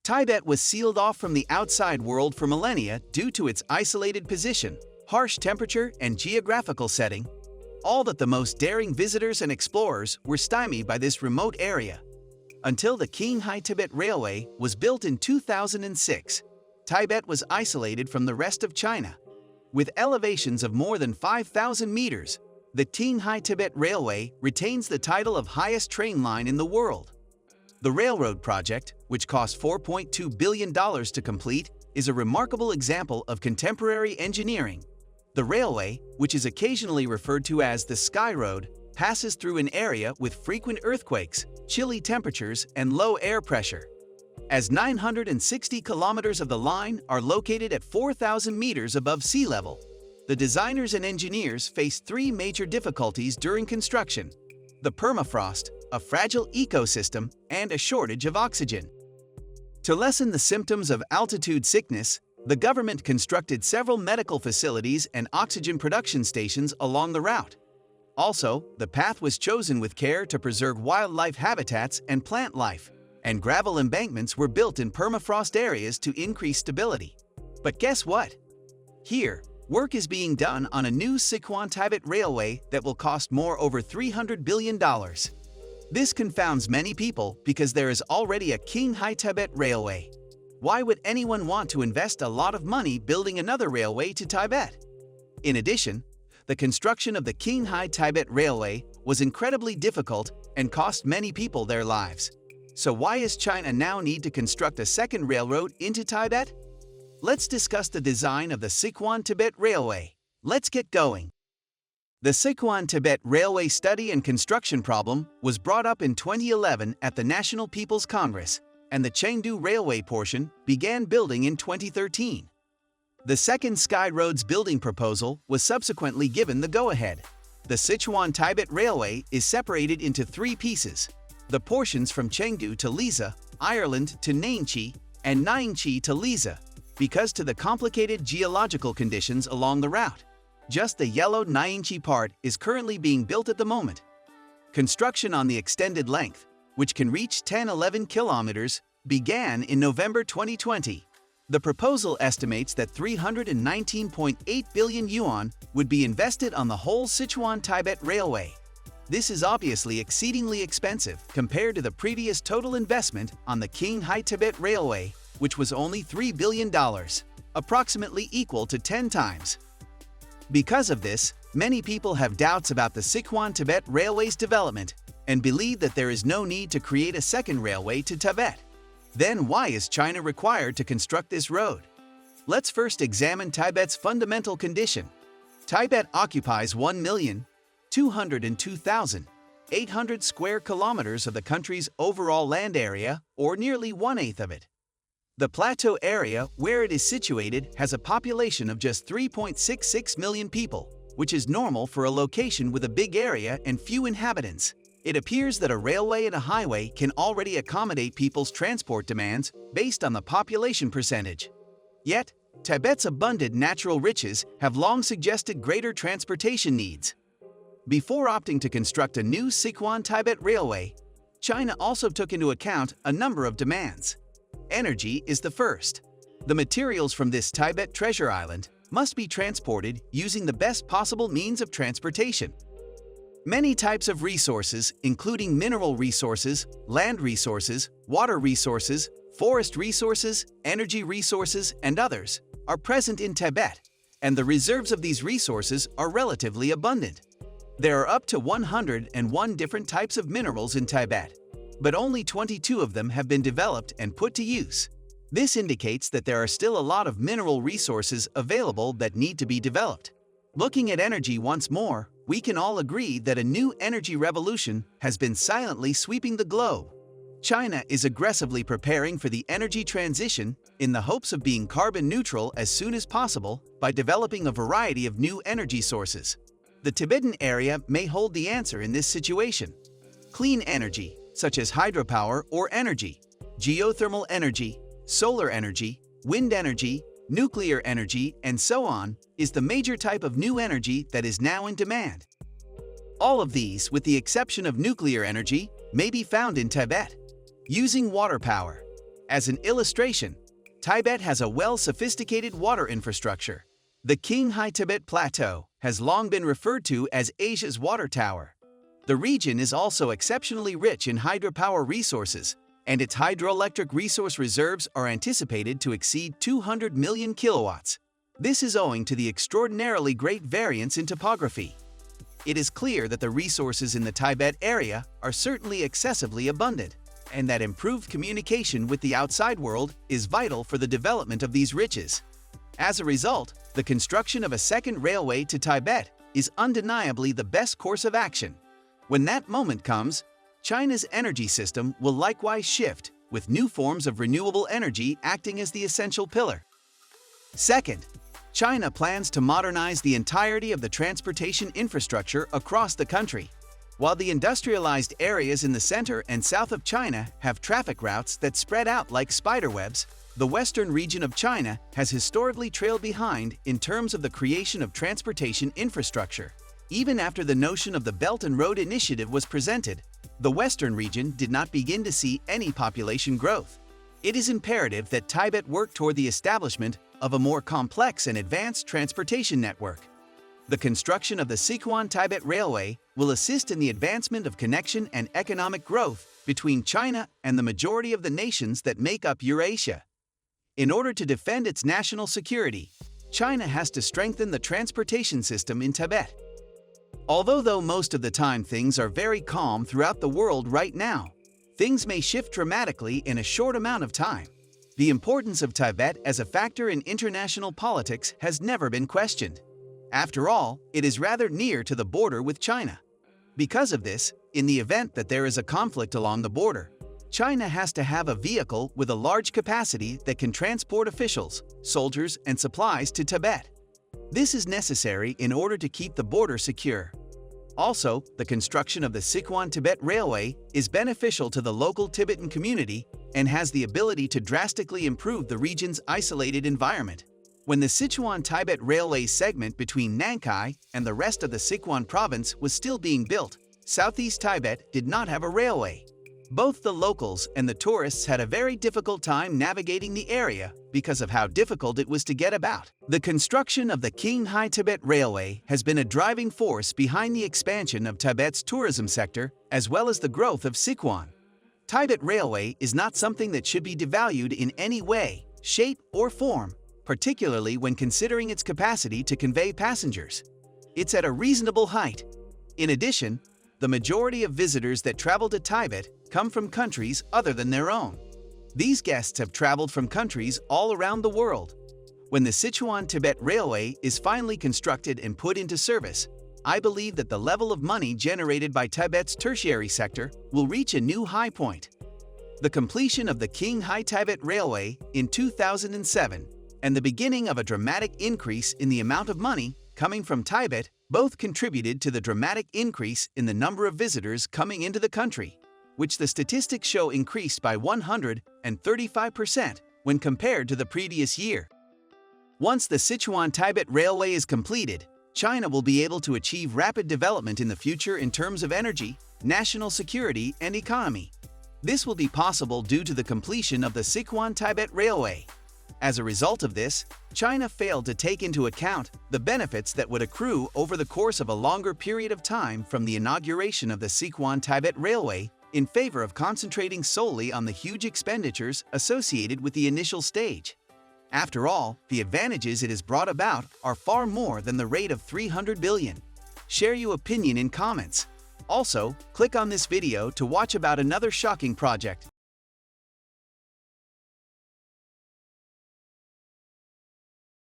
Tibet was sealed off from the outside world for millennia due to its isolated position, harsh temperature, and geographical setting. All but the most daring visitors and explorers were stymied by this remote area. Until the Qinghai-Tibet Railway was built in 2006, Tibet was isolated from the rest of China. With elevations of more than 5,000 meters, the Teen High Tibet Railway retains the title of highest train line in the world. The railroad project, which cost $4.2 billion to complete, is a remarkable example of contemporary engineering. The railway, which is occasionally referred to as the Sky Road, passes through an area with frequent earthquakes, chilly temperatures, and low air pressure. As 960 kilometers of the line are located at 4,000 meters above sea level, the designers and engineers faced three major difficulties during construction: the permafrost, a fragile ecosystem, and a shortage of oxygen. To lessen the symptoms of altitude sickness, the government constructed several medical facilities and oxygen production stations along the route. Also, the path was chosen with care to preserve wildlife habitats and plant life, and gravel embankments were built in permafrost areas to increase stability. But guess what? Here, work is being done on a new Sichuan-Tibet Railway that will cost more over $300 billion. This confounds many people because there is already a Qinghai-Tibet Railway. Why would anyone want to invest a lot of money building another railway to Tibet? In addition, the construction of the Qinghai-Tibet Railway was incredibly difficult and cost many people their lives. So why does China now need to construct a second railroad into Tibet? Let's discuss the design of the Sichuan-Tibet Railway. Let's get going. The Sichuan-Tibet Railway study and construction problem was brought up in 2011 at the National People's Congress, and the Chengdu Railway portion began building in 2013. The second Sky Road's building proposal was subsequently given the go-ahead. The Sichuan-Tibet Railway is separated into three pieces: the portions from Chengdu to Liza, Ireland to Ningxi, and Ningxi to Liza, because to the complicated geological conditions along the route. Just the yellow Ningxi part is currently being built at the moment. Construction on the extended length, which can reach 10-11 kilometers, began in November 2020. The proposal estimates that 319.8 billion yuan would be invested on the whole Sichuan-Tibet Railway. This is obviously exceedingly expensive compared to the previous total investment on the Qinghai-Tibet Railway, which was only $3 billion, approximately equal to 10 times. Because of this, many people have doubts about the Sichuan-Tibet Railway's development and believe that there is no need to create a second railway to Tibet. Then why is China required to construct this road? Let's first examine Tibet's fundamental condition. Tibet occupies 1,202,800 square kilometers of the country's overall land area, or nearly 1/8 of it. The plateau area where it is situated has a population of just 3.66 million people, which is normal for a location with a big area and few inhabitants. It appears that a railway and a highway can already accommodate people's transport demands based on the population percentage. Yet, Tibet's abundant natural riches have long suggested greater transportation needs. Before opting to construct a new Sichuan-Tibet Railway, China also took into account a number of demands. Energy is the first. The materials from this Tibet treasure island must be transported using the best possible means of transportation. Many types of resources, including mineral resources, land resources, water resources, forest resources, energy resources, and others, are present in Tibet, and the reserves of these resources are relatively abundant. There are up to 101 different types of minerals in Tibet, but only 22 of them have been developed and put to use. This indicates that there are still a lot of mineral resources available that need to be developed. Looking at energy once more, we can all agree that a new energy revolution has been silently sweeping the globe. China is aggressively preparing for the energy transition in the hopes of being carbon neutral as soon as possible by developing a variety of new energy sources. The Tibetan area may hold the answer in this situation. Clean energy, such as hydropower or energy, geothermal energy, solar energy, wind energy, nuclear energy, and so on, is the major type of new energy that is now in demand. All of these, with the exception of nuclear energy, may be found in Tibet. Using water power. As an illustration, Tibet has a well-sophisticated water infrastructure. The Qinghai-Tibet Plateau has long been referred to as Asia's water tower. The region is also exceptionally rich in hydropower resources, and its hydroelectric resource reserves are anticipated to exceed 200 million kilowatts. This is owing to the extraordinarily great variance in topography. It is clear that the resources in the Tibet area are certainly excessively abundant, and that improved communication with the outside world is vital for the development of these riches. As a result, the construction of a second railway to Tibet is undeniably the best course of action. When that moment comes, China's energy system will likewise shift, with new forms of renewable energy acting as the essential pillar. Second, China plans to modernize the entirety of the transportation infrastructure across the country. While the industrialized areas in the center and south of China have traffic routes that spread out like spiderwebs, the western region of China has historically trailed behind in terms of the creation of transportation infrastructure. Even after the notion of the Belt and Road Initiative was presented, the western region did not begin to see any population growth. It is imperative that Tibet work toward the establishment of a more complex and advanced transportation network. The construction of the Sichuan-Tibet Railway will assist in the advancement of connection and economic growth between China and the majority of the nations that make up Eurasia. In order to defend its national security, China has to strengthen the transportation system in Tibet. Although most of the time things are very calm throughout the world right now, things may shift dramatically in a short amount of time. The importance of Tibet as a factor in international politics has never been questioned. After all, it is rather near to the border with China. Because of this, in the event that there is a conflict along the border, China has to have a vehicle with a large capacity that can transport officials, soldiers, and supplies to Tibet. This is necessary in order to keep the border secure. Also, the construction of the Sichuan-Tibet Railway is beneficial to the local Tibetan community and has the ability to drastically improve the region's isolated environment. When the Sichuan-Tibet Railway segment between Nankai and the rest of the Sichuan province was still being built, southeast Tibet did not have a railway. Both the locals and the tourists had a very difficult time navigating the area because of how difficult it was to get about. The construction of the King-High-Tibet Railway has been a driving force behind the expansion of Tibet's tourism sector as well as the growth of Sichuan-Tibet Railway is not something that should be devalued in any way, shape, or form, particularly when considering its capacity to convey passengers. It's at a reasonable height. In addition, the majority of visitors that travel to Tibet come from countries other than their own. These guests have traveled from countries all around the world. When the Sichuan-Tibet Railway is finally constructed and put into service, I believe that the level of money generated by Tibet's tertiary sector will reach a new high point. The completion of the Qinghai-Tibet Railway in 2007 and the beginning of a dramatic increase in the amount of money coming from Tibet both contributed to the dramatic increase in the number of visitors coming into the country, which the statistics show increased by 135% when compared to the previous year. Once the Sichuan-Tibet Railway is completed, China will be able to achieve rapid development in the future in terms of energy, national security, and economy. This will be possible due to the completion of the Sichuan-Tibet Railway. As a result of this, China failed to take into account the benefits that would accrue over the course of a longer period of time from the inauguration of the Sichuan-Tibet Railway in favor of concentrating solely on the huge expenditures associated with the initial stage. After all, the advantages it has brought about are far more than the rate of 300 billion. Share your opinion in comments. Also, click on this video to watch about another shocking project.